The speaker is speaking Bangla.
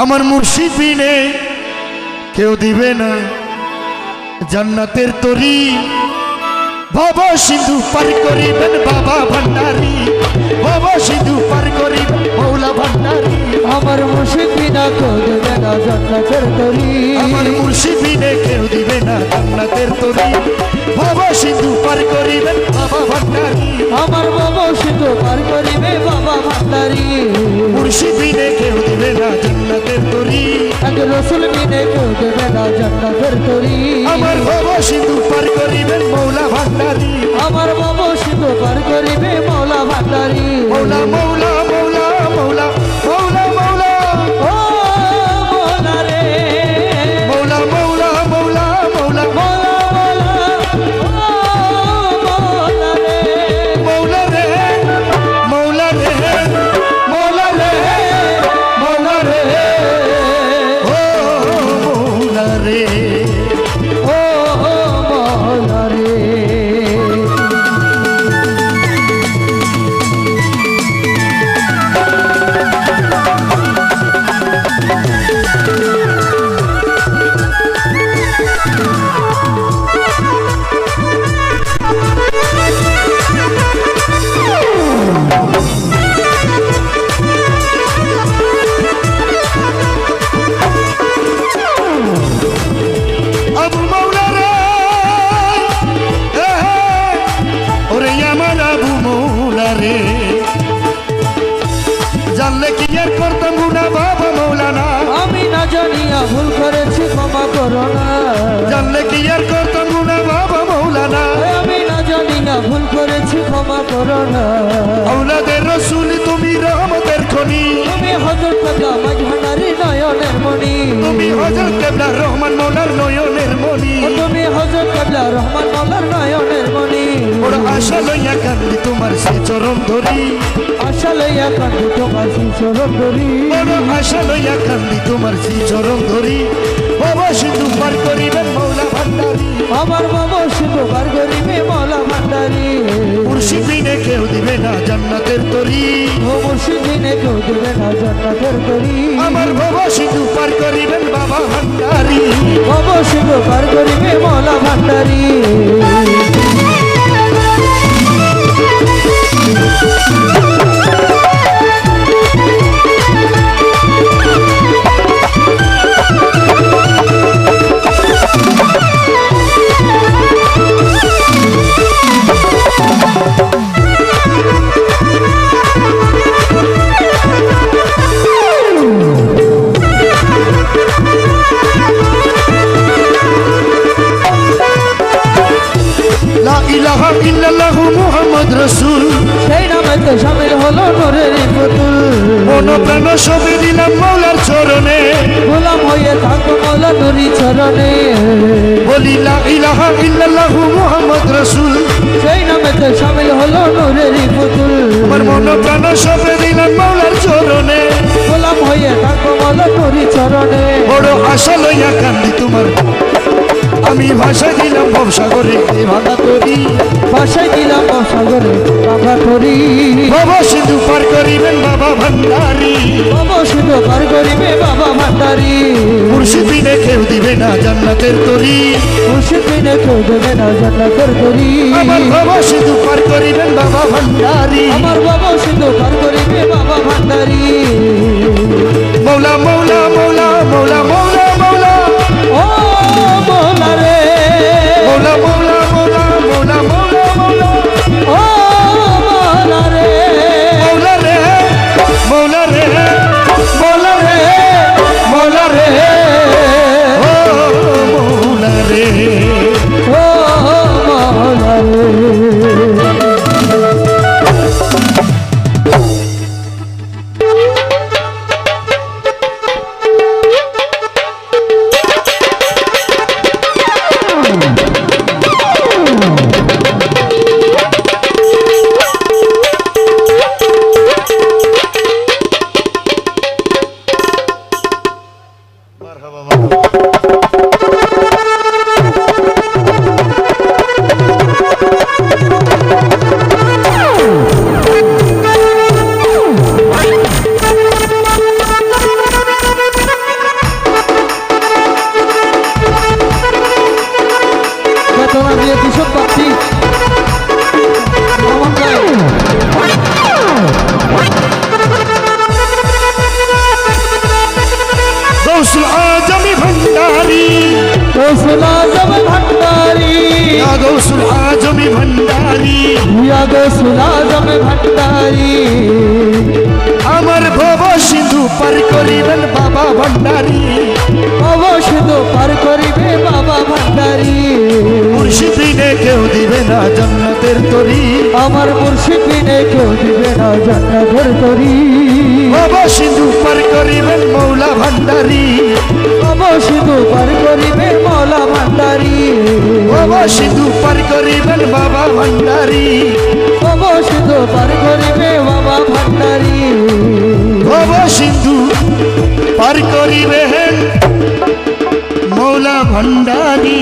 আমার মুর্শিদ বিনে কেউ দিবে না জান্নাতের তরি। বাবা সিন্ধু পার করিবেন বাবা ভান্ডারি, বাবা সিন্ধু পার করিবেন মৌলা ভান্ডারি। আমার মুর্শিদ বিনা কেউ দেবে না জান্নাতের তরি। আমার মুর্শিদ বিনে কেউ দিবে না জান্নাতের তরি। বাবা সিন্ধু পার করিবেন বাবা ভান্ডারি, আমার বাবা সিন্ধু পার করিবে বাবা ভান্ডারি। মুর্শিদ বিনে কেউ দিবে না জান্নাতের তরি। এক রসুল বিনে কেউ দেবে না জান্নাতের তরি। আমার বাবা সিন্ধু পার করিবেন মৌলা ভান্ডারি, আমার বাবা সিন্ধু পার করিবে মৌলা ভান্ডারি। মৌলা মৌলা মৌলা মৌলা মৌলা মৌলা ও মৌলা রে, মৌলা মৌলা মৌলা মৌলা মৌলা মৌলা, ও মৌলা রে, মৌলা রে মৌলা রে মৌলা রে মৌলা রে ও মৌলা রে ও মৌলা রে। আবু মৌলা রে ওরে আমার আবু মৌলা রে, জানলে কি আর করতাম গুনা বাবা মৌলানা, আমি না জানিয়া ভুল করেছি ক্ষমা করো না। জানলে কি আর করতাম গুনা বাবা মৌলানা। আমি না জানিয়া ভুল করেছি ক্ষমা করো না। আওলাদের রসুল তুমি রহমতের খনি, তুমি হযরত কেবলা মাঝভান্ডারি নয়নের মণি। তুমি হযরত কেবলা রহমান মৌলার নয়নের মনি। ও তুমি হযরত কেবলা রহমান মওলার নয়নের মণি। ওর আশা লইয়া কান্দি তোমার সে চরণ ধরি, আশা লইয়া কান্দি তোমার চরণ ধরি। বড় আশা লইয়া কান্দি তোমার সে চরণ ধরি। বাবা সিন্ধু পার করিবেন মৌলা ভান্ডারি, আমার বাবা সিন্ধু পার করিবে মওলা ভান্ডারি। মুর্শিদ বিনে কেউ দিবে না জান্নাতের তরি। ও মুর্শিদ বিনে কেউ দেবে না জান্নাতের তরি। আমার বাবা সিন্ধু পার করিবেন বাবা ভান্ডারি, বাবা সিন্ধু পার করিবে মওলা ভান্ডারি। লা ইলাহা ইল্লাল্লাহু মুহাম্মদ রাসূল, সেই নামেতে শামিল হলো নূরের পুতুল। মন প্রাণ সবে দিলাম মৌলার চরণে, গোলাম হয়ে থাকো মওলা নুরি চরণে। বলি লা ইলাহা ইল্লাল্লাহু মুহাম্মদ রাসূল। সেই নামেতে শামিল হলো নূরের পুতুল। আমার মন প্রাণ সবে দিলাম মৌলার চরণে, গোলাম হয়ে থাকো মওলা নুরি চরণে। বড় আশা লইয়া কান্দি তোমার আমি ভাষা দিলাম ভবসাগরে ভাঙা তরি। বাসায় দিলাম সাগরে বাবা করি। বাবা সিন্ধু পার করিবেন বাবা ভান্ডারি, বাবা সিন্ধু পার করিবে বাবা ভান্ডারি। মুর্শিদ বিনে কেউ দিবে না জান্নাতের তরি। মুর্শিদ বিনে কেউ দেবে না জান্নাতের তরি। আমার বাবা সিন্ধু পার করিবেন বাবা ভান্ডারি, আমার বাবা সিন্ধু পার করিবে বাবা ভান্ডারি। মৌলা মৌলা মৌলা মৌলা মৌলা মৌলা ও মওলা রে, মৌলা মৌলা মৌলা মৌলা মৌলা মৌলা ও মওলা রে, মৌলা রে মৌলা রে মৌলা রে মৌলা রে ও মৌলা রে ও মওলা রে। গৌসুল আজমি ভান্ডারি গৌসুল আজম ভান্ডারি ইয়া গৌসুল আজমি ভান্ডারি ইয়া গৌসুল আজম ভান্ডারি আমার ভব সিন্ধু পার করিবেন বাবা ভান্ডারি অবশ্যই পার করিবে বাবা ভান্ডারি মুর্শিদ বিনে কেউ দিবে না জান্নাতের তরি আমার মুর্শিদ বিনে কেউ দিবে না জান্নাতের তরি ভব সিন্ধু পার করিবেন মৌলা ভান্ডারি অবশ্যই পার করিবে মৌলা ভান্ডারি ভব সিন্ধু পার করিবেন বাবা ভান্ডারি অবশ্যই পার করিবে বাবা ভান্ডারি ভব সিন্ধু পার করিবেন মৌলা ভান্ডারি